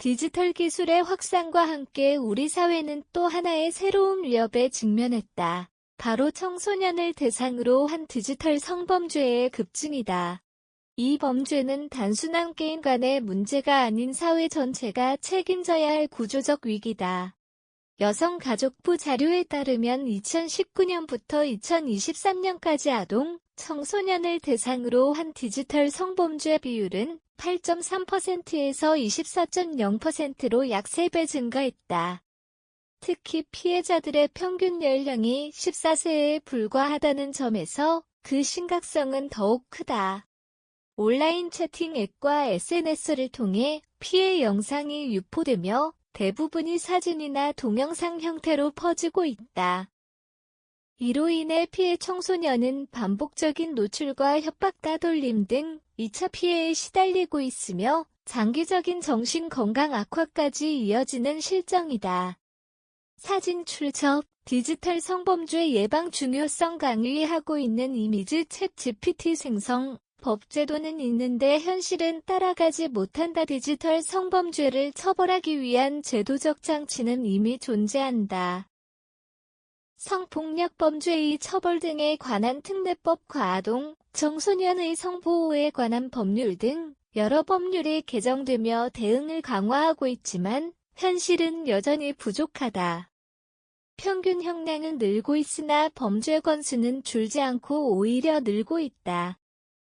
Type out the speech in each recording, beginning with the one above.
디지털 기술의 확산과 함께 우리 사회는 또 하나의 새로운 위협에 직면했다. 바로 청소년을 대상으로 한 디지털 성범죄의 급증이다. 이 범죄는 단순한 개인 간의 문제가 아닌 사회 전체가 책임져야 할 구조적 위기다. 여성가족부 자료에 따르면 2019년부터 2023년까지 아동, 청소년을 대상으로 한 디지털 성범죄 비율은 8.3%에서 24.0%로 약 3배 증가했다. 특히 피해자들의 평균 연령이 14세에 불과하다는 점에서 그 심각성은 더욱 크다. 온라인 채팅 앱과 SNS를 통해 피해 영상이 유포되며 대부분이 사진이나 동영상 형태로 퍼지고 있다. 이로 인해 피해 청소년은 반복적인 노출과 협박 따돌림 등 2차 피해에 시달리고 있으며 장기적인 정신건강 악화까지 이어지는 실정이다. 사진 출처, 디지털 성범죄 예방 중요성 강의하고 있는 이미지 챗 GPT 생성, 법제도는 있는데 현실은 따라가지 못한다. 디지털 성범죄를 처벌하기 위한 제도적 장치는 이미 존재한다. 성폭력 범죄의 처벌 등에 관한 특례법과 아동, 청소년의 성보호에 관한 법률 등 여러 법률이 개정되며 대응을 강화하고 있지만 현실은 여전히 부족하다. 평균 형량은 늘고 있으나 범죄 건수는 줄지 않고 오히려 늘고 있다.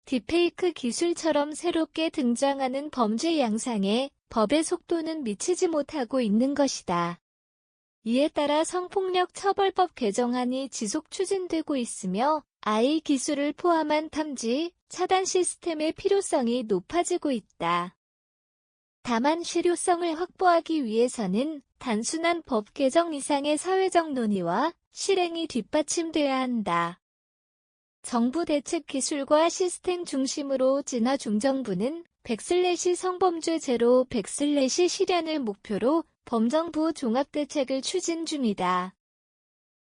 딥페이크 기술처럼 새롭게 등장하는 범죄 양상에 법의 속도는 미치지 못하고 있는 것이다. 이에 따라 성폭력 처벌법 개정안이 지속 추진되고 있으며 AI 기술을 포함한 탐지, 차단 시스템의 필요성이 높아지고 있다. 다만 실효성을 확보하기 위해서는 단순한 법 개정 이상의 사회적 논의와 실행이 뒷받침돼야 한다. 정부 대책 기술과 시스템 중심으로 진화중정부는 100/ 성범죄 제로 100/ 실현을 목표로 범정부 종합대책을 추진 중이다.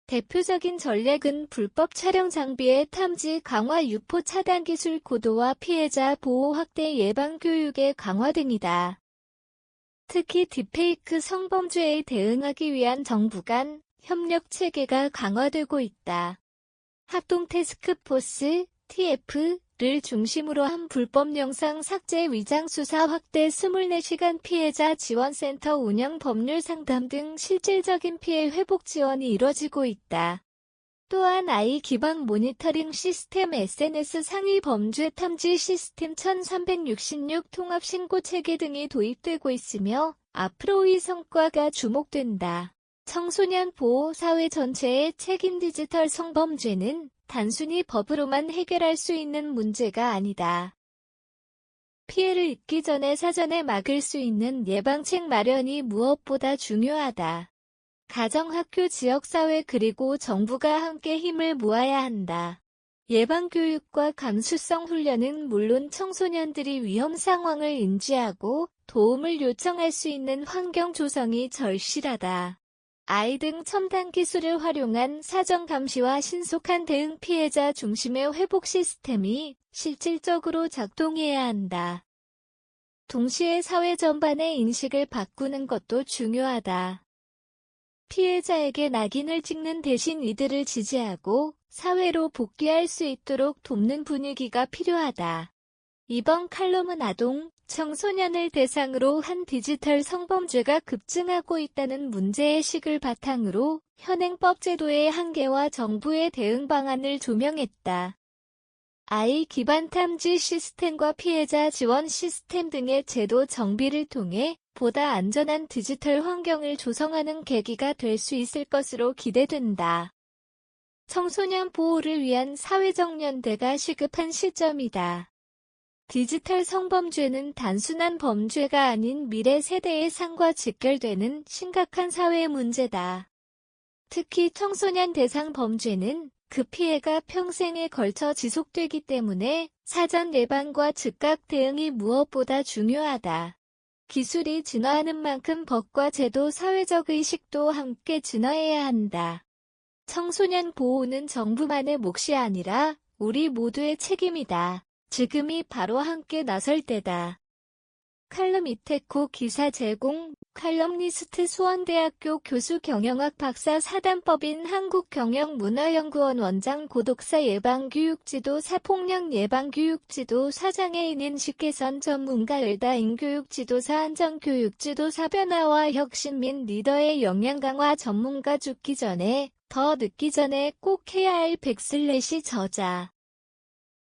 대표적인 전략은 불법 촬영 장비의 탐지 강화, 유포 차단 기술 고도화, 피해자 보호 확대, 예방 교육의 강화 등이다. 특히 딥페이크 성범죄에 대응하기 위한 정부 간 협력 체계가 강화되고 있다. 합동 태스크포스, TF를 중심으로 한 불법 영상 삭제 위장 수사 확대, 24시간 피해자 지원센터 운영, 법률 상담 등 실질적인 피해 회복 지원이 이뤄지고 있다. 또한 AI 기반 모니터링 시스템, SNS 상위 범죄 탐지 시스템, 1366 통합 신고 체계 등이 도입되고 있으며 앞으로의 성과가 주목된다. 청소년 보호, 사회 전체의 책임. 디지털 성범죄는 단순히 법으로만 해결할 수 있는 문제가 아니다. 피해를 입기 전에 사전에 막을 수 있는 예방책 마련이 무엇보다 중요하다. 가정, 학교, 지역사회 그리고 정부가 함께 힘을 모아야 한다. 예방교육과 감수성 훈련은 물론 청소년들이 위험 상황을 인지하고 도움을 요청할 수 있는 환경 조성이 절실하다. AI 등 첨단 기술을 활용한 사전 감시와 신속한 대응, 피해자 중심의 회복 시스템이 실질적으로 작동해야 한다. 동시에 사회 전반의 인식을 바꾸는 것도 중요하다. 피해자에게 낙인을 찍는 대신 이들을 지지하고 사회로 복귀할 수 있도록 돕는 분위기가 필요하다. 이번 칼럼은 아동, 청소년을 대상으로 한 디지털 성범죄가 급증하고 있다는 문제의식을 바탕으로 현행법 제도의 한계와 정부의 대응 방안을 조명했다. AI 기반 탐지 시스템과 피해자 지원 시스템 등의 제도 정비를 통해 보다 안전한 디지털 환경을 조성하는 계기가 될 수 있을 것으로 기대된다. 청소년 보호를 위한 사회적 연대가 시급한 시점이다. 디지털 성범죄는 단순한 범죄가 아닌 미래 세대의 삶과 직결되는 심각한 사회 문제다. 특히 청소년 대상 범죄는 그 피해가 평생에 걸쳐 지속되기 때문에 사전 예방과 즉각 대응이 무엇보다 중요하다. 기술이 진화하는 만큼 법과 제도, 사회적 의식도 함께 진화해야 한다. 청소년 보호는 정부만의 몫이 아니라 우리 모두의 책임이다. 지금이 바로 함께 나설 때다. 칼럼 이테코 기사 제공, 칼럼니스트 수원대학교 교수 경영학 박사 사단법인 한국경영문화연구원 원장 고독사 예방교육지도사 폭력 예방교육지도사 장애인 인식개선 전문가 을다인 교육지도사 안전교육지도사 변화와 혁신 및 리더의 역량 강화 전문가 죽기 전에 더 늦기 전에 꼭 해야 할 백슬래시 저자